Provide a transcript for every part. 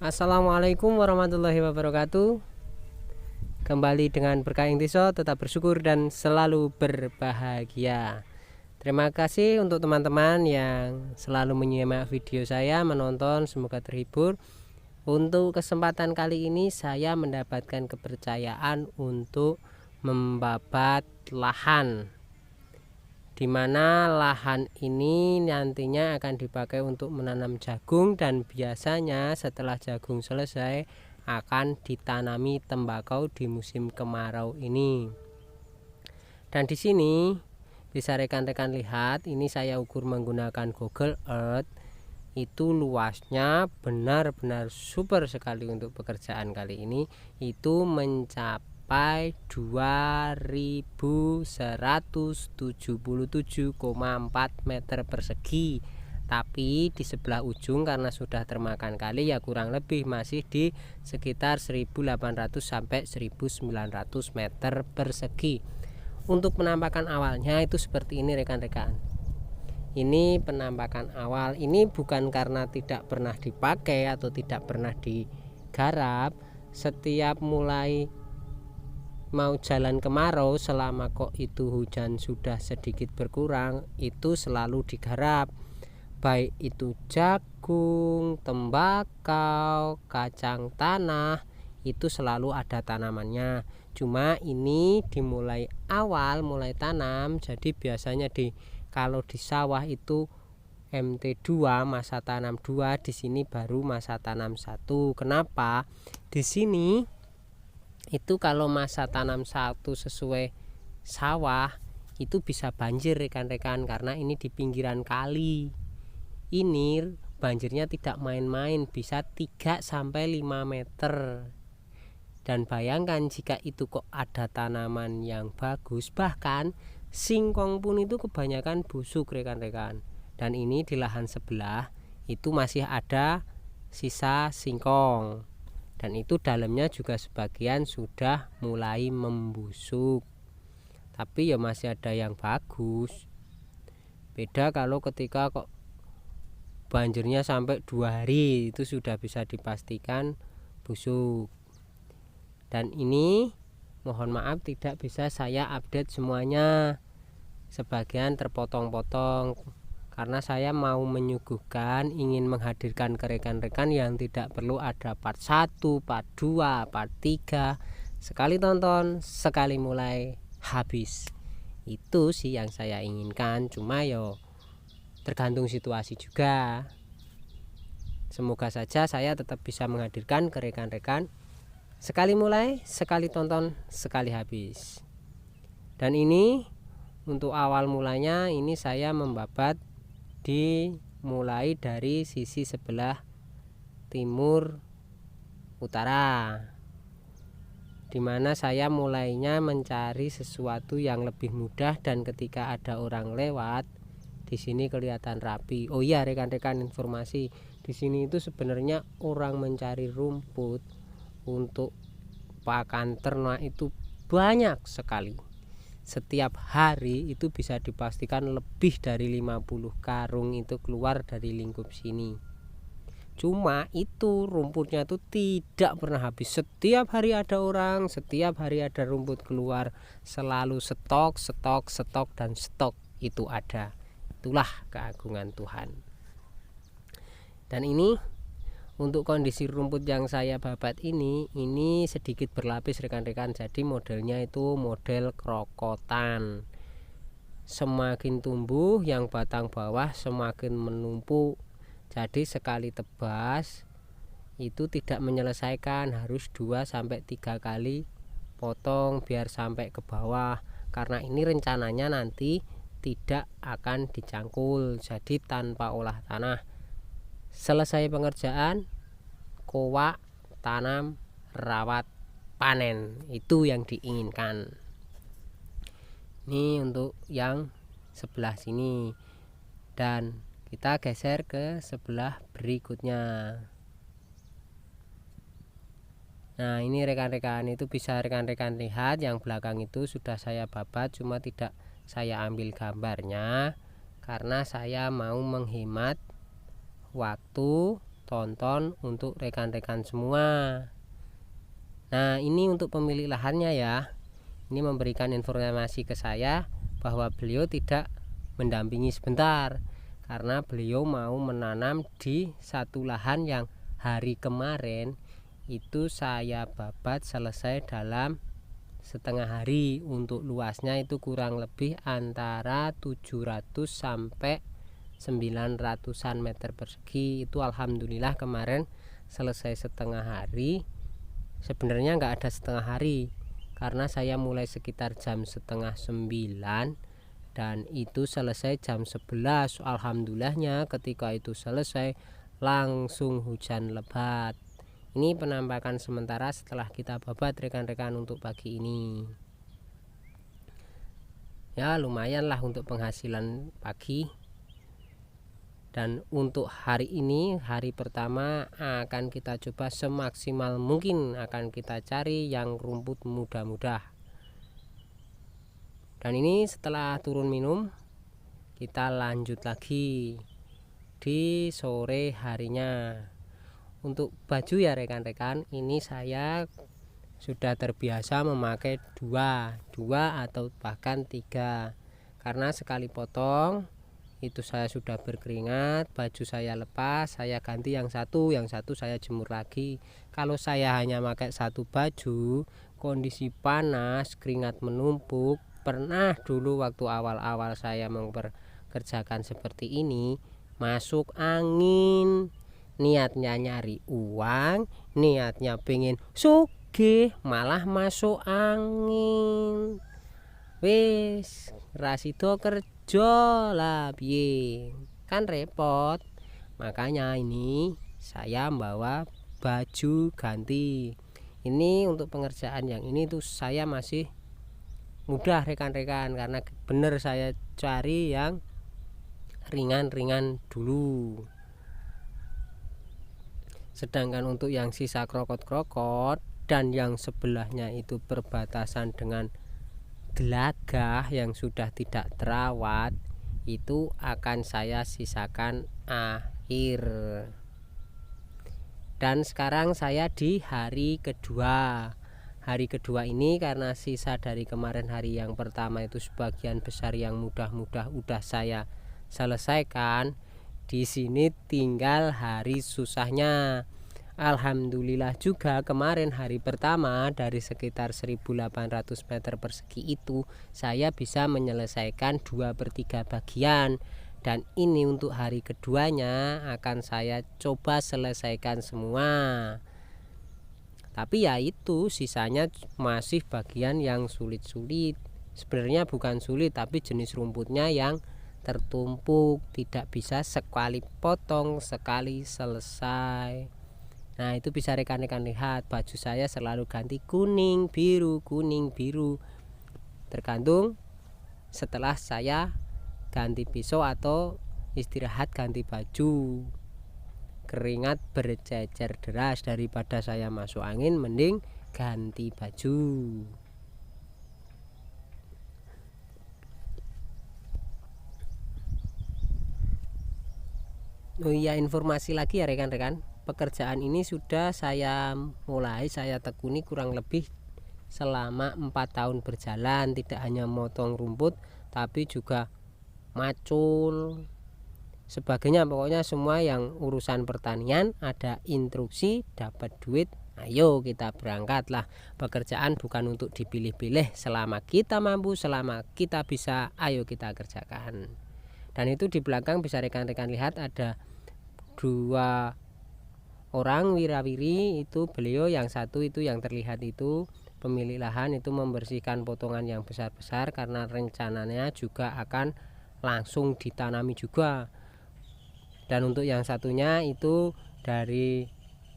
Assalamualaikum warahmatullahi wabarakatuh. Kembali dengan Berkah Intiso, tetap bersyukur dan selalu berbahagia. Terima kasih untuk teman-teman yang selalu menyimak video saya, menonton, semoga terhibur. Untuk kesempatan kali ini saya mendapatkan kepercayaan untuk membabat lahan, di mana lahan ini nantinya akan dipakai untuk menanam jagung, dan biasanya setelah jagung selesai akan ditanami tembakau di musim kemarau ini. Dan di sini bisa rekan-rekan lihat, ini saya ukur menggunakan Google Earth. Itu luasnya benar-benar super sekali untuk pekerjaan kali ini. Itu mencapai 2177,4 meter persegi. Tapi di sebelah ujung karena sudah termakan kali, ya kurang lebih masih di sekitar 1800 sampai 1900 meter persegi. Untuk penampakan awalnya itu seperti ini rekan-rekan. Ini penampakan awal, ini bukan karena tidak pernah dipakai atau tidak pernah digarap. Setiap mulai mau jalan kemarau, selama kok itu hujan sudah sedikit berkurang, itu selalu digarap. Baik itu jagung, tembakau, kacang tanah, itu selalu ada tanamannya. Cuma ini dimulai awal, mulai tanam. Jadi biasanya kalau di sawah itu MT2, masa tanam 2, di sini baru masa tanam 1. Kenapa? Di sini itu kalau masa tanam 1 sesuai sawah itu bisa banjir rekan-rekan, karena ini di pinggiran kali. Ini banjirnya tidak main-main, bisa 3 sampai 5 meter. Dan bayangkan jika itu kok ada tanaman yang bagus, bahkan singkong pun itu kebanyakan busuk rekan-rekan. Dan ini di lahan sebelah itu masih ada sisa singkong, dan itu dalamnya juga sebagian sudah mulai membusuk, tapi ya masih ada yang bagus. Beda kalau ketika kok banjirnya sampai 2 hari, itu sudah bisa dipastikan busuk. Dan ini mohon maaf tidak bisa saya update semuanya, sebagian terpotong-potong karena saya mau menyuguhkan, ingin menghadirkan ke rekan-rekan yang tidak perlu ada part 1, part 2, part 3. Sekali tonton, sekali mulai, habis. Itu sih yang saya inginkan, cuma yo tergantung situasi juga. Semoga saja saya tetap bisa menghadirkan ke rekan-rekan sekali mulai, sekali tonton, sekali habis. Dan ini untuk awal mulanya, ini saya membabat dimulai dari sisi sebelah timur utara, dimana saya mulainya mencari sesuatu yang lebih mudah, dan ketika ada orang lewat di sini kelihatan rapi. Oh iya rekan-rekan, informasi di sini itu sebenarnya orang mencari rumput untuk pakan ternak itu banyak sekali. Setiap hari itu bisa dipastikan lebih dari 50 karung itu keluar dari lingkup sini. Cuma itu rumputnya itu tidak pernah habis. Setiap hari ada orang, setiap hari ada rumput keluar. Selalu stok, dan stok itu ada. Itulah keagungan Tuhan. Dan ini untuk kondisi rumput yang saya babat ini sedikit berlapis rekan-rekan. Jadi modelnya itu model krokotan. Semakin tumbuh yang batang bawah semakin menumpuk. Jadi sekali tebas itu tidak menyelesaikan, harus 2 sampai 3 kali potong biar sampai ke bawah. Karena ini rencananya nanti tidak akan dicangkul, jadi tanpa olah tanah. Selesai pengerjaan, kowak, tanam, rawat, panen, itu yang diinginkan. Ini untuk yang sebelah sini, dan kita geser ke sebelah berikutnya. Nah ini rekan-rekan, itu bisa rekan-rekan lihat yang belakang itu sudah saya babat, cuma tidak saya ambil gambarnya karena saya mau menghemat waktu tonton untuk rekan-rekan semua. Nah, ini untuk pemilik lahannya ya. Ini memberikan informasi ke saya bahwa beliau tidak mendampingi sebentar karena beliau mau menanam di satu lahan yang hari kemarin itu saya babat selesai dalam setengah hari. Untuk luasnya itu kurang lebih antara 700 sampai 900-an meter persegi. Itu alhamdulillah kemarin selesai setengah hari. Sebenarnya nggak ada setengah hari karena saya mulai sekitar jam setengah 9 dan itu selesai jam 11. Alhamdulillahnya ketika itu selesai langsung hujan lebat. Ini penampakan sementara setelah kita babat rekan-rekan untuk pagi ini. Ya lumayan lah untuk penghasilan pagi. Dan untuk hari ini, hari pertama akan kita coba semaksimal mungkin, akan kita cari yang rumput muda-muda. Dan ini setelah turun minum kita lanjut lagi di sore harinya. Untuk baju ya rekan-rekan, ini saya sudah terbiasa memakai dua atau bahkan 3 karena sekali potong itu saya sudah berkeringat, baju saya lepas, saya ganti yang satu saya jemur lagi. Kalau saya hanya pakai satu baju, kondisi panas, keringat menumpuk. Pernah dulu waktu awal-awal saya memperkerjakan seperti ini, masuk angin, niatnya nyari uang, niatnya pengen sugih, malah masuk angin. Wis rasido kerja lah piye, kan repot. Makanya ini saya bawa baju ganti. Ini untuk pengerjaan yang ini tuh saya masih mudah rekan-rekan karena bener saya cari yang ringan-ringan dulu. Sedangkan untuk yang sisa krokot-krokot dan yang sebelahnya itu perbatasan dengan gelagah yang sudah tidak terawat, itu akan saya sisakan akhir. Dan sekarang saya di hari kedua. Hari kedua ini karena sisa dari kemarin hari yang pertama itu sebagian besar yang mudah-mudah udah saya selesaikan. Di sini tinggal hari susahnya. Alhamdulillah juga kemarin hari pertama dari sekitar 1800 meter persegi itu saya bisa menyelesaikan 2/3 bagian. Dan ini untuk hari keduanya akan saya coba selesaikan semua. Tapi ya itu sisanya masih bagian yang sulit-sulit. Sebenarnya bukan sulit tapi jenis rumputnya yang tertumpuk, tidak bisa sekali potong sekali selesai. Nah itu bisa rekan-rekan lihat, baju saya selalu ganti kuning biru tergantung setelah saya ganti pisau atau istirahat ganti baju. Keringat bercecer deras, daripada saya masuk angin mending ganti baju. Oh iya, informasi lagi ya rekan-rekan, pekerjaan ini sudah saya tekuni kurang lebih selama 4 tahun berjalan. Tidak hanya motong rumput tapi juga macul sebagainya, pokoknya semua yang urusan pertanian. Ada instruksi dapat duit, ayo kita berangkatlah. Pekerjaan bukan untuk dipilih-pilih, selama kita mampu, selama kita bisa, ayo kita kerjakan. Dan itu di belakang bisa rekan-rekan lihat ada 2 orang wirawiri, itu beliau yang satu itu yang terlihat itu pemilik lahan, itu membersihkan potongan yang besar-besar karena rencananya juga akan langsung ditanami juga. Dan untuk yang satunya itu dari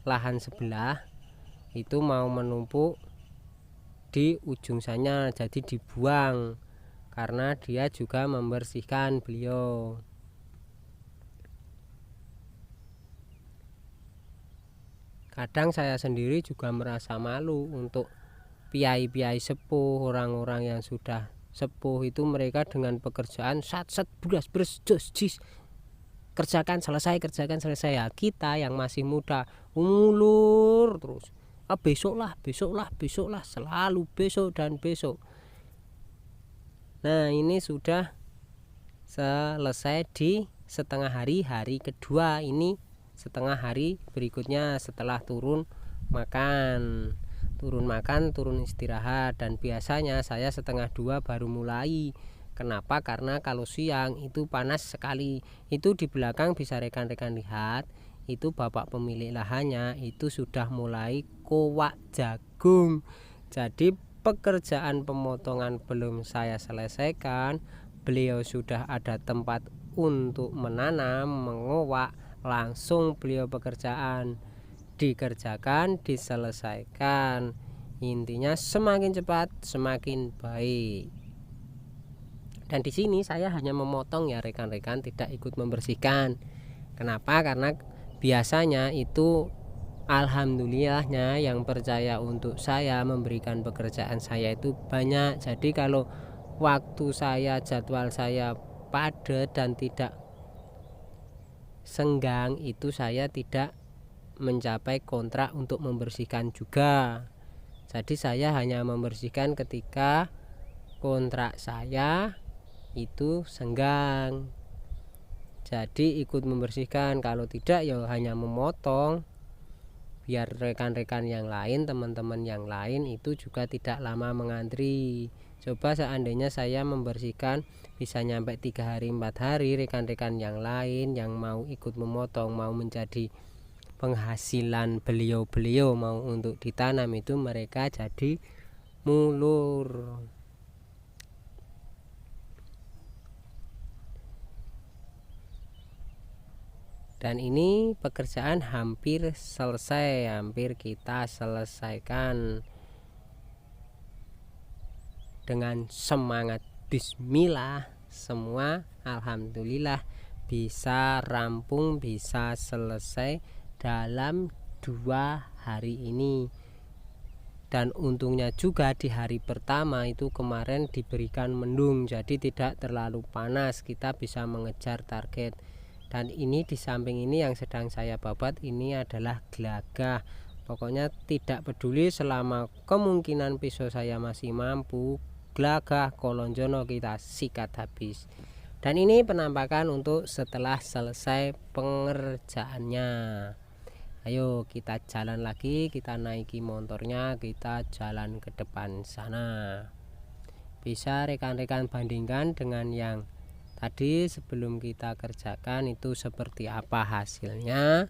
lahan sebelah itu mau menumpuk di ujung sana, jadi dibuang karena dia juga membersihkan beliau. Kadang saya sendiri juga merasa malu untuk piai-piai sepuh, orang-orang yang sudah sepuh itu, mereka dengan pekerjaan sat-sat budas beres jos jis kerjakan selesai ya. Kita yang masih muda ngulur terus, besok lah, selalu besok dan besok. Nah, ini sudah selesai di setengah hari kedua. Ini setengah hari berikutnya setelah turun makan, turun istirahat. Dan biasanya saya setengah 2 baru mulai. Kenapa? Karena kalau siang itu panas sekali. Itu di belakang bisa rekan-rekan lihat, itu bapak pemilik lahannya itu sudah mulai kowak jagung. Jadi pekerjaan pemotongan belum saya selesaikan, beliau sudah ada tempat untuk menanam, mengowak, langsung beliau pekerjaan dikerjakan, diselesaikan. Intinya semakin cepat semakin baik. Dan di sini saya hanya memotong ya rekan-rekan, tidak ikut membersihkan. Kenapa? Karena biasanya itu alhamdulillahnya yang percaya untuk saya memberikan pekerjaan saya itu banyak. Jadi kalau waktu saya, jadwal saya padat dan tidak senggang, itu saya tidak mencapai kontrak untuk membersihkan juga. Jadi saya hanya membersihkan ketika kontrak saya itu senggang. Jadi ikut membersihkan, kalau tidak ya hanya memotong, biar rekan-rekan yang lain, teman-teman yang lain itu juga tidak lama mengantri. Coba seandainya saya membersihkan bisa nyampe 3 hari 4 hari, rekan-rekan yang lain yang mau ikut memotong, mau menjadi penghasilan beliau-beliau, mau untuk ditanam, itu mereka jadi mulur. Dan ini pekerjaan hampir selesai, hampir kita selesaikan dengan semangat bismillah. Semua alhamdulillah bisa rampung, bisa selesai dalam 2 hari ini. Dan untungnya juga di hari pertama itu kemarin diberikan mendung, jadi tidak terlalu panas, kita bisa mengejar target. Dan ini di samping ini yang sedang saya babat ini adalah gelagah. Pokoknya tidak peduli, selama kemungkinan pisau saya masih mampu, gelagah kolonjono kita sikat habis. Dan ini penampakan untuk setelah selesai pengerjaannya. Ayo kita jalan lagi, kita naiki motornya, kita jalan ke depan sana. Bisa rekan-rekan bandingkan dengan yang tadi sebelum kita kerjakan itu seperti apa hasilnya.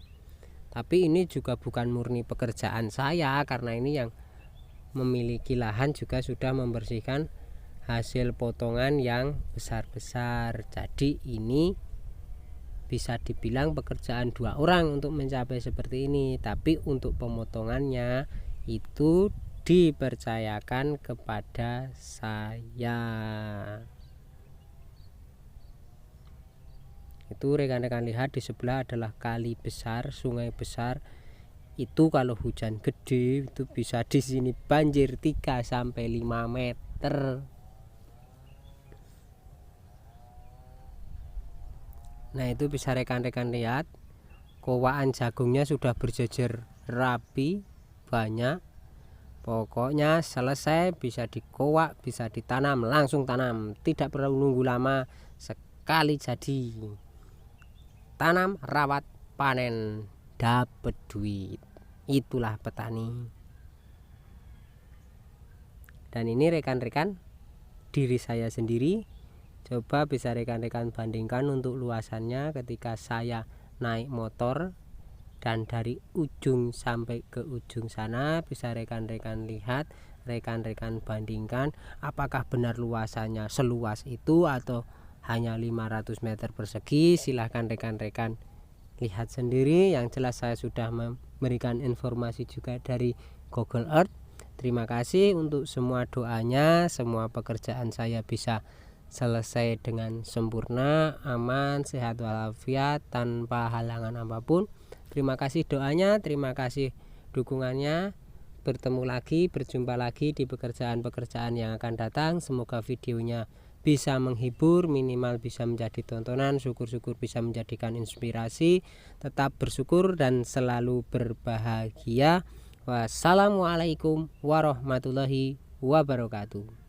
Tapi ini juga bukan murni pekerjaan saya, karena ini yang memiliki lahan juga sudah membersihkan hasil potongan yang besar-besar. Jadi ini bisa dibilang pekerjaan 2 orang untuk mencapai seperti ini. Tapi untuk pemotongannya itu dipercayakan kepada saya. Itu rekan-rekan lihat, di sebelah adalah kali besar, sungai besar. Itu kalau hujan gede itu bisa di sini banjir 3 sampai 5 meter. Nah, itu bisa rekan-rekan lihat, kowaan jagungnya sudah berjejer rapi, banyak. Pokoknya selesai bisa dikowak, bisa ditanam, langsung tanam, tidak perlu nunggu lama, sekali jadi. Tanam, rawat, panen, dapat duit. Itulah petani. Dan ini rekan-rekan diri saya sendiri. Coba bisa rekan-rekan bandingkan untuk luasannya ketika saya naik motor dan dari ujung sampai ke ujung sana. Bisa rekan-rekan lihat, rekan-rekan bandingkan apakah benar luasannya seluas itu atau hanya 500 meter persegi. Silahkan rekan-rekan lihat sendiri. Yang jelas saya sudah memberikan informasi juga dari Google Earth. Terima kasih untuk semua doanya, semua pekerjaan saya bisa selesai dengan sempurna, aman, sehat walafiat, tanpa halangan apapun. Terima kasih doanya, terima kasih dukungannya. Bertemu lagi, berjumpa lagi di pekerjaan-pekerjaan yang akan datang. Semoga videonya bisa menghibur, minimal bisa menjadi tontonan. Syukur-syukur bisa menjadikan inspirasi. Tetap bersyukur dan selalu berbahagia. Wassalamualaikum warahmatullahi wabarakatuh.